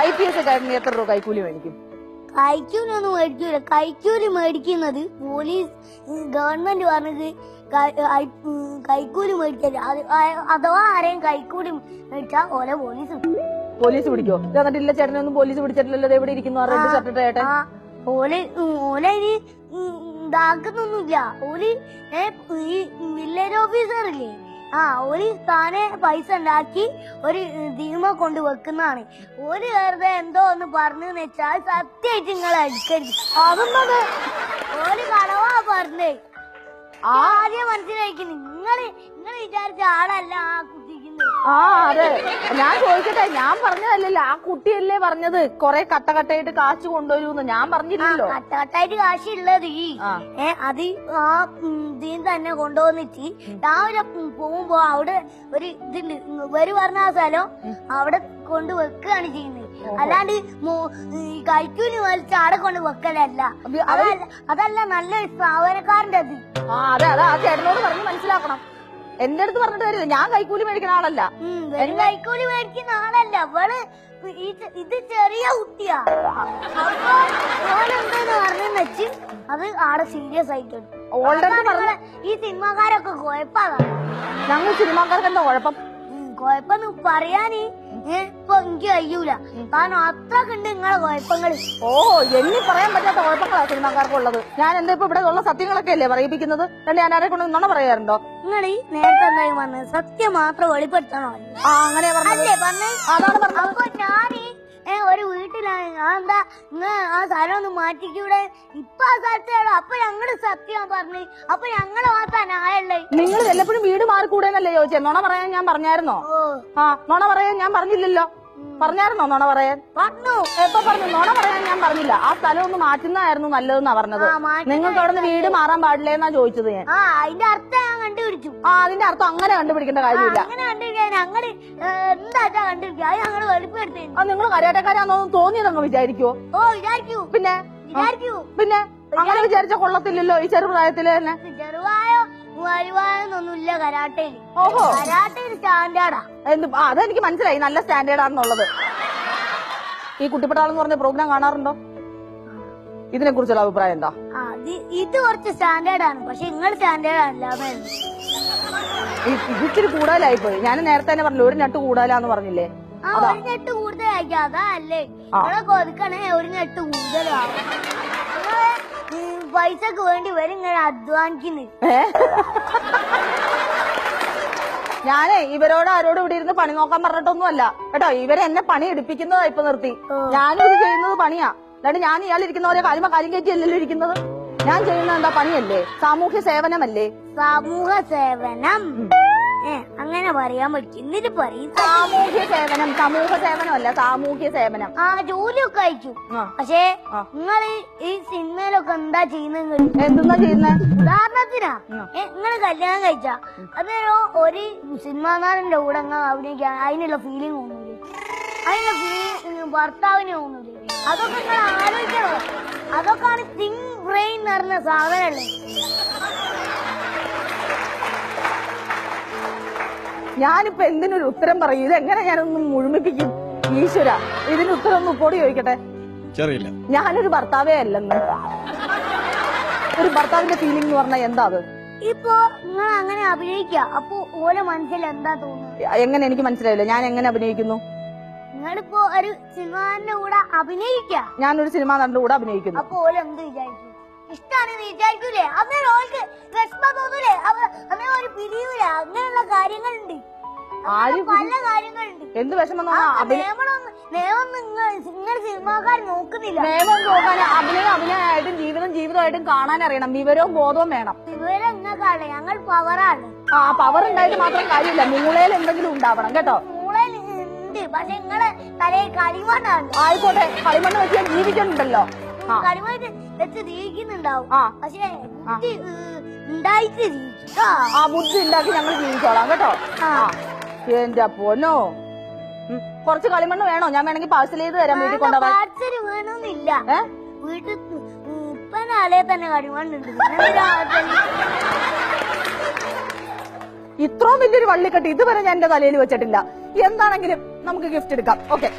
IPS academy എത്ര രൂപ കൈക്കൂലി മേടിക്കും? കൈക്കൂലൊന്നും മേടിക്കൂല. കൈക്കൂലി മേടിക്കുന്നത് പോലീസ് ഗവൺമെന്റ് പറഞ്ഞത് കൈക്കൂലി മേടിക്കരുത്. അഥവാ ആരെയും കൈക്കൂലി മേടിച്ചാ ഓലെ പോലീസ് പിടിക്കോ? എന്നിട്ടില്ല ചേട്ടനൊന്നും പോലീസ് പിടിച്ചിട്ടില്ലല്ലോ. എവിടെ ഇരിക്കുന്നു റെഡ് ഷർട്ട് ചേട്ടൻ? ഓലെ ഇനി ഇതാക്കുന്നൊന്നുമില്ല. ഓല് ഈ വില്ലേജ് ഓഫീസറില്ലേ, ഓല് താനെ പൈസ ഉണ്ടാക്കി ഒരു ധീമ കൊണ്ട് വെക്കുന്നതാണ്. ഓല് വെറുതെ എന്തോ ഒന്ന് പറഞ്ഞു വെച്ചാൽ സത്യമായിട്ട് നിങ്ങളെ അടിക്കരുത്. അതൊന്നത് ഓല് കളവാ പറഞ്ഞേ. ആദ്യം മനസ്സിലാക്കുന്നു. നിങ്ങൾ വിചാരിച്ച ആളല്ല ആ കുട്ടിക്കുന്നത്. അതെ, ഞാൻ ചോദിക്കട്ടെ, ഞാൻ പറഞ്ഞതല്ലല്ലോ, ആ കുട്ടിയല്ലേ പറഞ്ഞത് കൊറേ കട്ടകട്ടയായിട്ട് കാശ് കൊണ്ടുവരൂന്ന്. ഞാൻ പറഞ്ഞില്ലല്ലോ. കട്ടകട്ടായിട്ട് കാശുള്ളത് അത് ആ ഇതിൽ തന്നെ കൊണ്ടുവന്നിട്ട് രാവിലെ പോകുമ്പോ അവിടെ ഒരു ഇതുണ്ട്, ഇവര് പറഞ്ഞ ആ സ്ഥലം അവിടെ കൊണ്ട് വെക്കുകയാണ് ചെയ്യുന്നത്. അല്ലാണ്ട് കൈക്കൂലി വലിച്ച് അവിടെ കൊണ്ട് വെക്കലല്ല. അതല്ല നല്ലൊരു സ്ഥാപനക്കാരന്റെ അത്. അതെ അതെ, ആ ചേട്ടനോട് പറഞ്ഞ് മനസ്സിലാക്കണം. എന്റെ അടുത്ത് പറഞ്ഞിട്ട് വരില്ല, ഞാൻ കൈക്കൂലി മേടിക്കുന്ന ആളല്ല. കൈക്കൂലി മേടിക്കുന്ന ആളല്ല അവള്. ഇത് ചെറിയ കുട്ടിയാ. അപ്പൊ ഓനെന്തെന്ന് പറഞ്ഞെന്ന് വെച്ച് അത് ആടെ സീരിയസ് ആയിട്ട് ഈ സിനിമാക്കാരൊക്കെ കുഴപ്പമാണ്. ഞങ്ങൾ സിനിമാക്കാർക്ക് എന്താ കുഴപ്പം? കുഴപ്പമെന്ന് പറയാന് ഇപ്പൊ എനിക്ക് കഴിയൂല. കാരണം അത്രക്ക് ഉണ്ട് നിങ്ങളെ കുഴപ്പങ്ങള്. എന്നെ പറയാൻ പറ്റാത്ത കുഴപ്പങ്ങളാ സിനിമാക്കാർക്കുള്ളത്. ഞാൻ എന്താ ഇപ്പൊ ഇവിടെ ഉള്ള സത്യങ്ങളൊക്കെ അല്ലേ പറയിപ്പിക്കുന്നത്? ഞാൻ ആരെ കൊണ്ട് നുണ പറയാറുണ്ടോ? നിങ്ങൾ ഈ നേരത്തെ എന്തായി പറഞ്ഞത് സത്യം മാത്രം വെളിപ്പെടുത്തണോ? അങ്ങനെ പറഞ്ഞേ. അതാണ് പറഞ്ഞത്. അപ്പൊ ഞാന് ഒരു വീട്ടിലാണ്. ഞാൻ എന്താ ആ സ്ഥലം ഒന്ന് മാറ്റിക്കൂടെ? ഇപ്പൊ ആ സ്ഥലത്തേടോ. അപ്പൊ ഞങ്ങള് സത്യം പറഞ്ഞു. അപ്പൊ ഞങ്ങള് മാത്രം ആയല്ലേ. നിങ്ങൾ വല്ലപ്പോഴും വീട് മാറിക്കൂടെന്നല്ലേ ചോദിച്ചേ? നുണ പറയാൻ ഞാൻ പറഞ്ഞായിരുന്നോ? നുണ പറയാൻ ഞാൻ പറഞ്ഞില്ലല്ലോ. പറഞ്ഞായിരുന്നോ നുണ പറയാൻ? പറഞ്ഞു. എപ്പോ പറഞ്ഞു? നുണ പറയാൻ ഞാൻ പറഞ്ഞില്ല. ആ സ്ഥലം ഒന്ന് മാറ്റുന്നതായിരുന്നു നല്ലതെന്നാ പറഞ്ഞത്. നിങ്ങൾക്ക് അവിടെ നിന്ന് വീട് മാറാൻ പാടില്ലെന്നാ ചോദിച്ചത് ഞാൻ. അതിന്റെ അർത്ഥം ഞാൻ കണ്ടുപിടിച്ചു. അതിന്റെ അർത്ഥം അങ്ങനെ കണ്ടുപിടിക്കേണ്ട കാര്യമില്ല. അങ്ങനെ കണ്ടുപിടിക്കാൻ ഞങ്ങള് എന്താ കണ്ടുപിടിക്കുക? അത് ഞങ്ങള് വെളിപ്പെടുത്തി. നിങ്ങൾ കരയാട്ടക്കാരാന്നോ തോന്നിയതങ്ങ് വിചാരിക്കുവോ? വിചാരിക്കൂ. പിന്നെ പിന്നെ അങ്ങനെ വിചാരിച്ച കൊള്ളത്തില്ലല്ലോ ഈ ചെറുപ്രായത്തില് തന്നെ. ചെറുവായോ വരുവായൊന്നൊന്നുമില്ല കരാട്ടയില്. കരാട്ടയിൽ സ്റ്റാൻഡേർഡാ. അതെനിക്ക് മനസ്സിലായി, നല്ല സ്റ്റാൻഡേർഡ് ആണെന്നുള്ളത്. ഈ കുട്ടിപ്പട്ടാളെന്ന് പറഞ്ഞ പ്രോഗ്രാം കാണാറുണ്ടോ? ഇതിനെ കുറിച്ചുള്ള അഭിപ്രായം എന്താ? ഇത് കുറച്ച് സ്റ്റാൻഡേർഡ് ആണ്, പക്ഷെ നിങ്ങൾ സ്റ്റാൻഡേർഡ് അല്ല. ഇച്ചിരി കൂടുതലായി പോയി. ഞാൻ നേരത്തെ തന്നെ പറഞ്ഞു, ഒരു നെട്ട് കൂടുതലാന്ന് പറഞ്ഞില്ലേ? ഒരു നെട്ട് കൂടുതലായിരിക്കും. അതല്ലേ കൊതുക്കണേ, ഒരു നെട്ട് കൂടുതലാവും. പൈസക്ക് വേണ്ടി വരും ഇങ്ങനെ അധ്വാനിക്കുന്നു. ഞാനേ ഇവരോട് ആരോടും ഇവിടെ ഇരുന്ന് പണി നോക്കാൻ പറഞ്ഞിട്ടൊന്നുമല്ല കേട്ടോ. ഇവരെന്നെ പണി എടുപ്പിക്കുന്നതാ ഇപ്പൊ നിർത്തി. ഞാനും ഇത് ചെയ്യുന്നത് പണിയാ. അല്ലാണ്ട് ഞാൻ ഇയാളിരിക്കുന്ന പോലെ കാര്യം കയറ്റിയല്ലല്ലോ ഇരിക്കുന്നത്. ഞാൻ ചെയ്യുന്നത് എന്താ പണിയല്ലേ? സാമൂഹ്യ സേവനമല്ലേ? സാമൂഹ്യ സേവനം അങ്ങനെ പറയാൻ പറ്റും. എന്നിട്ട് പറയും സാമൂഹ്യ സേവനം. സമൂഹ സേവനമല്ല, സാമൂഹ്യ സേവനം. ജോലിയൊക്കെ അയച്ചു. പക്ഷേ നിങ്ങള് ഈ സിനിമയിലൊക്കെ എന്താ ചെയ്യുന്നത്? എന്തെന്നാ ചെയ്യുന്നത്? ഉദാഹരണത്തിനാ നിങ്ങള് കല്യാണം കഴിച്ച അതൊരു ഒരു സിനിമാ നടന്റെ കൂടെ അഭിനയിക്കാൻ അതിനുള്ള ഫീലിംഗ് തോന്നൂലേ? അതിനുള്ള ഫീലിംഗ് ഭർത്താവിന് തോന്നൂലേ? അതൊക്കെ നിങ്ങൾ ആലോചിക്കണോ? അതൊക്കെയാണ് തിങ്ക് ബ്രെയിൻ എന്ന് പറഞ്ഞ സാധനല്ലേ. ഞാനിപ്പോ എന്തിനൊരു ഉത്തരം പറയും? ഇതെങ്ങനെ ഞാനൊന്നും മുഴുമിപ്പിക്കും? ഈശ്വര, ഇതിന് ഉത്തരം ഒന്ന് ഉപ്പോടി ചോദിക്കട്ടെ. ഞാനൊരു ഭർത്താവേ അല്ലെന്ന്. ഒരു ഭർത്താവിന്റെ ഫീലിംഗ് എന്ന് പറഞ്ഞാൽ എന്താ അത്? ഇപ്പൊ നിങ്ങൾ അങ്ങനെ അഭിനയിക്കുക, അപ്പൊ ഓരോ മനസ്സിൽ എന്താ തോന്നുന്നത്? എങ്ങനെ? എനിക്ക് മനസ്സിലായില്ല. ഞാൻ എങ്ങനെ അഭിനയിക്കുന്നു? നിങ്ങളിപ്പോ ഒരു സിനിമാന്റെ കൂടെ അഭിനയിക്കുക. ഞാനൊരു സിനിമാ നടന്റെ കൂടെ അഭിനയിക്കുന്നു. അപ്പൊ ഓരോ എന്ത് വിചാരിക്കും? ഇഷ്ടാണെന്ന് വിചാരിക്കൂലേ? അന്നേരം ഓൾക്ക് വിഷമം തോന്നൂലേ? അങ്ങനെ ഒരു പിരിയൂല. അങ്ങനെയുള്ള കാര്യങ്ങളുണ്ട്, പല കാര്യങ്ങളുണ്ട്. എന്ത് വിഷമം? നിയമം നിങ്ങൾ സിനിമാക്കാർ നോക്കുന്നില്ല. നിയമം നോക്കാൻ അഭിനയമായിട്ടും ജീവിതമായിട്ടും കാണാൻ അറിയണം. വിവരവും ബോധവും വേണം. വിവരം നിങ്ങൾക്കാണ്, ഞങ്ങൾ പവറാണ്. പവർ ഉണ്ടായിട്ട് മാത്രം കാര്യമില്ല, മൂളയിൽ എന്തെങ്കിലും ഉണ്ടാവണം കേട്ടോ. മൂളയിൽ ഉണ്ട്, പക്ഷെ നിങ്ങളെ തലയിൽ കളിമണ്ണാണ്. ആയിക്കോട്ടെ, കളിമണ്ണ് വെച്ച് കളിക്കുന്നുണ്ടല്ലോ. കളിമണ്ണ് വെച്ച് ജീവിക്കുന്നുണ്ടാവും, പക്ഷെ ബുദ്ധി ഉണ്ടായിട്ട് ജീവിക്കും. ബുദ്ധി ഉണ്ടാക്കി ഞങ്ങൾ ജീവിച്ചോളാം കേട്ടോ. എന്റെ പൊന്നോ, കുറച്ച് കളിമണ്ണ് വേണോ? ഞാൻ വേണമെങ്കിൽ പാഴ്സൽ ചെയ്ത് തരാം. വീട്ടിൽ കൊണ്ടുപോകാൻ പാഴ്സൽ വേണമെന്നില്ല. വീട്ടിൽ ഇപ്പനാലേ തന്നെ കളിമണ്ണുണ്ട്. ഇത്രയും വലിയൊരു വള്ളിക്കെട്ട് ഇതുവരെ ഞാൻ എന്റെ തലയിൽ വെച്ചിട്ടില്ല. എന്താണെങ്കിലും നമുക്ക് ഗിഫ്റ്റ് എടുക്കാം. ഓക്കെ.